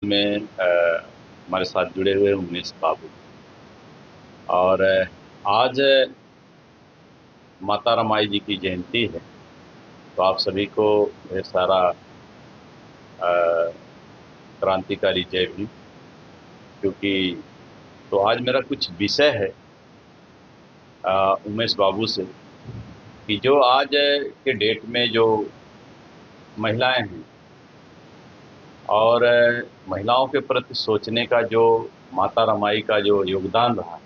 में हमारे साथ जुड़े हुए उमेश बाबू। और आज माता रमाई जी की जयंती है, तो आप सभी को ढेर सारा क्रांतिकारी जय भी। क्योंकि तो आज मेरा कुछ विषय है उमेश बाबू से कि जो आज के डेट में जो महिलाएं हैं और महिलाओं के प्रति सोचने का जो माता रमाई का जो योगदान रहा,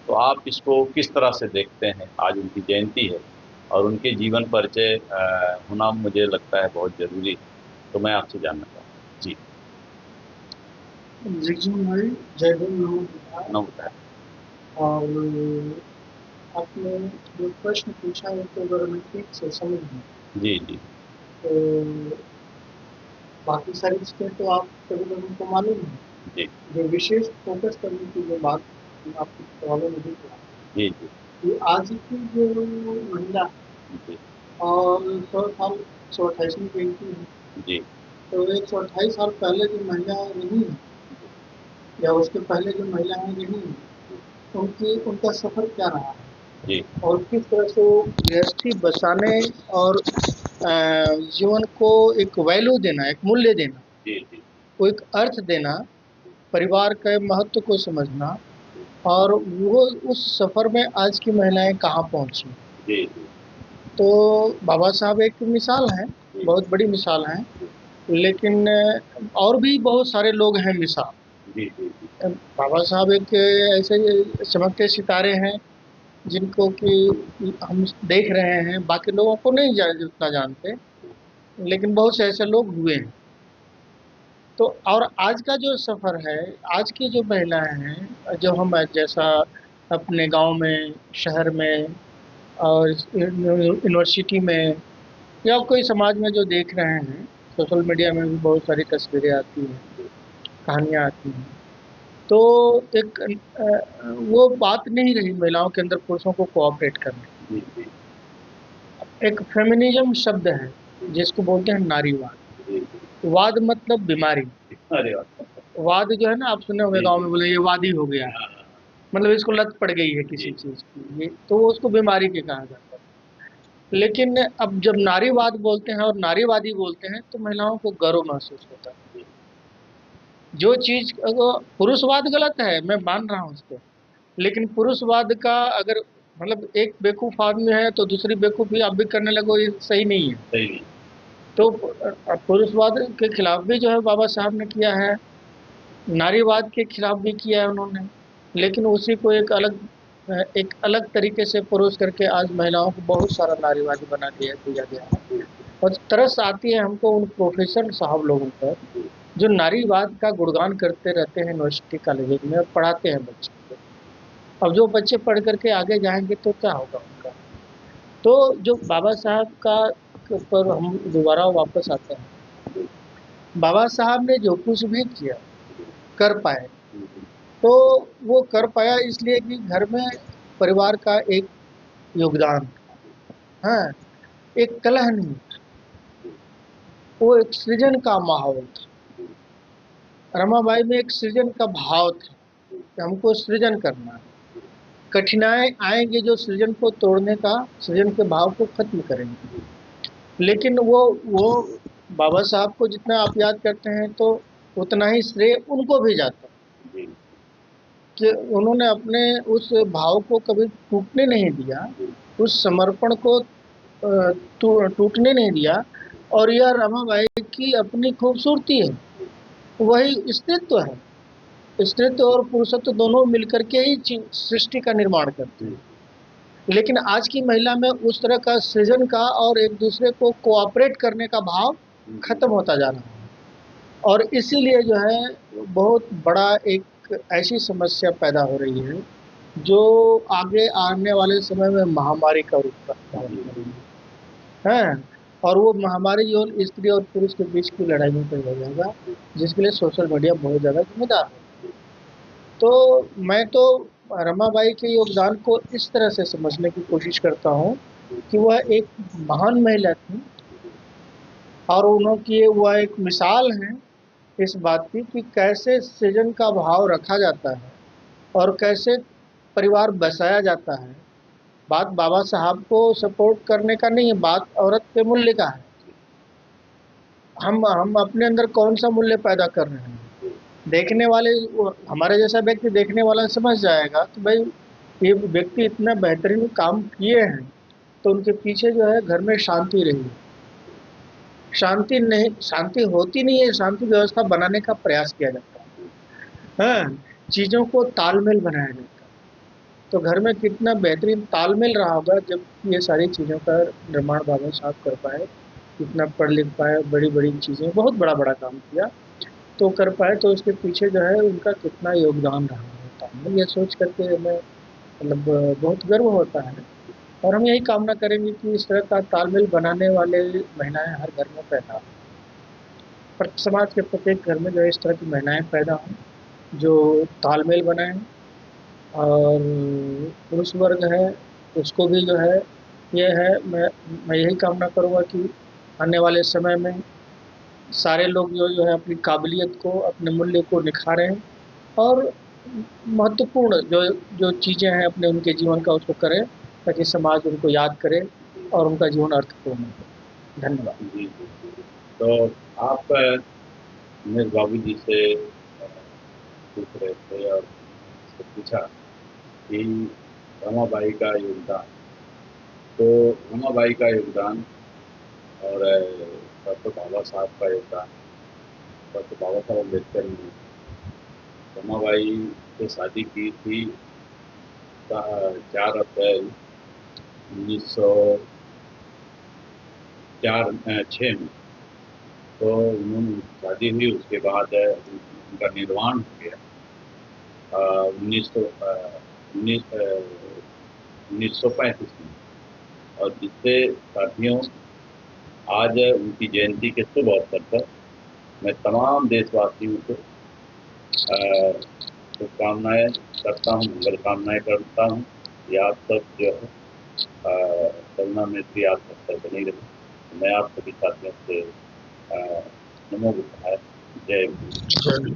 तो आप इसको किस तरह से देखते हैं? आज उनकी जयंती है और उनके जीवन परिचय होना मुझे लगता है बहुत ज़रूरी है। तो मैं आपसे जानना चाहूँगा। जी। जिज्ञान भाई, जय हिंद, नमस्कार। नमस्कार। और आपने जो प्रश्न पूछा है तो अगर मैं ठीक से समझ लूँ जी, जी। तो बाकी सारी चीज़ें तो आप सभी लोगों को मालूम है। जी, जो विशेष फोकस करने की जो बात आपके सवालों में दिख रहा है जी, जी, कि आज की जो महिला है जी, और 100 साल 128वीं जयंती है, जी, तो 128 साल पहले जो महिला रही है या उसके पहले जो महिलाएं रही हैं, उनकी उनका सफ़र क्या रहा है जी, और किस तरह से वो गृहस्थी बसाने और जीवन को एक वैल्यू देना, एक मूल्य देना, जी, जी, को एक अर्थ देना, परिवार के महत्व को समझना और वो उस सफ़र में आज की महिलाएं कहाँ पहुँची। जी, तो बाबा साहब एक मिसाल हैं, जी, बहुत बड़ी मिसाल हैं, लेकिन और भी बहुत सारे लोग हैं मिसाल। जी, जी, बाबा साहब एक ऐसे चमकते सितारे हैं जिनको कि हम देख रहे हैं, बाकी लोगों को नहीं उतना जानते, लेकिन बहुत से ऐसे लोग हुए हैं। तो और आज का जो सफ़र है, आज की जो महिलाएं हैं, जो हम जैसा अपने गांव में, शहर में और यूनिवर्सिटी में या कोई समाज में जो देख रहे हैं, सोशल मीडिया में भी बहुत सारी तस्वीरें आती हैं, कहानियाँ आती हैं। तो एक वो बात नहीं रही महिलाओं के अंदर पुरुषों को कोऑपरेट करने। जी, जी, एक फेमिनिज्म शब्द है जिसको बोलते हैं नारीवाद। जी। वाद मतलब बीमारी। अरे वाह! वाद जो है ना, आप सुने होंगे जी, गांव जी। में, बोले ये वादी हो गया है, हाँ, हाँ, मतलब इसको लत पड़ गई है किसी जी, चीज की, ये तो उसको बीमारी के कहा जाता है। लेकिन अब जब नारीवाद बोलते हैं और नारीवादी बोलते हैं तो महिलाओं को गर्व महसूस होता है। जी, जो चीज पुरुषवाद गलत है, मैं मान रहा हूँ उसको, लेकिन पुरुषवाद का अगर मतलब एक बेवकूफ आदमी है तो दूसरी बेवकूफी आप भी करने लगो, ये सही नहीं है। सही नहीं। तो पुरुषवाद के खिलाफ भी जो है बाबा साहब ने किया है, नारीवाद के खिलाफ भी किया है उन्होंने, लेकिन उसी को एक अलग तरीके से परोस करके आज महिलाओं को बहुत सारा नारीवादी बना दिया दिया गया है। और तरस आती है हमको उन प्रोफेसर साहब लोगों पर जो नारीवाद का गुणगान करते रहते हैं यूनिवर्सिटी कॉलेज में और पढ़ाते हैं बच्चे को। अब जो बच्चे पढ़ करके आगे जाएंगे तो क्या होगा उनका। तो जो बाबा साहब का पर हम दोबारा वापस आते हैं, बाबा साहब ने जो कुछ भी किया कर पाए, तो वो कर पाया इसलिए कि घर में परिवार का एक योगदान था, हाँ, एक कलह नहीं, वो एक सृजन का माहौल था। रमाबाई में एक सृजन का भाव था कि हमको सृजन करना है, कठिनाई आएंगे जो सृजन को तोड़ने का, सृजन के भाव को खत्म करेंगे। लेकिन वो बाबा साहब को जितना आप याद करते हैं तो उतना ही श्रेय उनको भी जाता है जी, कि उन्होंने अपने उस भाव को कभी टूटने नहीं दिया, उस समर्पण को टूटने नहीं दिया। और यह रमाबाई की अपनी खूबसूरती है, वही अस्तित्व है। स्त्रीत्व और पुरुषत्व दोनों मिलकर के ही सृष्टि का निर्माण करते जी, हैं। लेकिन आज की महिला में उस तरह का सृजन का और एक दूसरे को कोऑपरेट करने का भाव जी, खत्म होता जा रहा है। और इसीलिए जो है बहुत बड़ा एक ऐसी समस्या पैदा हो रही है जो आगे आने वाले समय में महामारी का रूप धारण जी, करेगी है। और वो महामारी जो स्त्री और पुरुष के बीच की लड़ाई में पैदा हो जाएगा, जिसके लिए सोशल मीडिया बहुत ज़्यादा जिम्मेदार है। तो मैं तो रमाबाई के योगदान को इस तरह से समझने की कोशिश करता हूँ कि वह एक महान महिला थी और उन्होंने की वह एक मिसाल है इस बात की कि कैसे सृजन का भाव रखा जाता है और कैसे परिवार बसाया जाता है। बात बाबा साहब को सपोर्ट करने का नहीं है, बात औरत के मूल्य का है। हम अपने अंदर कौन सा मूल्य पैदा कर रहे हैं। देखने वाले हमारे जैसा व्यक्ति देखने वाला समझ जाएगा कि भाई ये व्यक्ति इतना बेहतरीन काम किए हैं, तो उनके पीछे जो है घर में शांति रही है। शांति नहीं, शांति होती नहीं है, शांति व्यवस्था बनाने का प्रयास किया जाता है। हाँ, चीज़ों को तालमेल बनाया जाता है। तो घर में कितना बेहतरीन तालमेल रहा होगा जब ये सारी चीज़ों का निर्माण बाबा साहब कर पाए, इतना पढ़ लिख पाए, बड़ी बड़ी चीज़ें, बहुत बड़ा बड़ा काम किया तो कर पाए, तो उसके पीछे जो है उनका कितना योगदान रहा होता है, ये सोच करके हमें मतलब बहुत गर्व होता है। और हम यही कामना करेंगे कि इस तरह का तालमेल बनाने वाले महिलाएं हर घर में पैदा हों। पर समाज के प्रत्येक घर में जो है इस तरह की महिलाएं पैदा हों जो तालमेल बनाएं। और पुरुष वर्ग है उसको भी जो है ये है, मैं यही कामना करूँगा कि आने वाले समय में सारे लोग जो है अपनी काबिलियत को, अपने मूल्य को निखारें और महत्वपूर्ण जो जो चीज़ें हैं अपने उनके जीवन का उसको करें, ताकि समाज उनको याद करे और उनका जीवन अर्थपूर्ण हो। धन्यवाद। जी जी जी। तो आप मेरे बाबू जी से पूछ रहे थे और उससे पूछा कि रमाबाई का योगदान, तो रमाबाई का योगदान और डॉक्टर बाबा साहब का योगदान। डॉक्टर बाबा साहब अम्बेडकर ने रमाबाई से शादी की थी 4 अप्रैल 1906 में। तो उन्होंने शादी हुई, उसके बाद उनका निर्वाण हो गया 1935 में। और जिससे साथियों आज उनकी जयंती के शुभ अवसर पर मैं तमाम देशवासियों को शुभकामनाएँ करता हूँ, मंगल कामनाएँ करता हूँ कि आप सब जो है करुणा मैत्री आप सब पर बनी रहे। मैं आप सभी साथियों से नमो बुद्धाय, जय गुरु।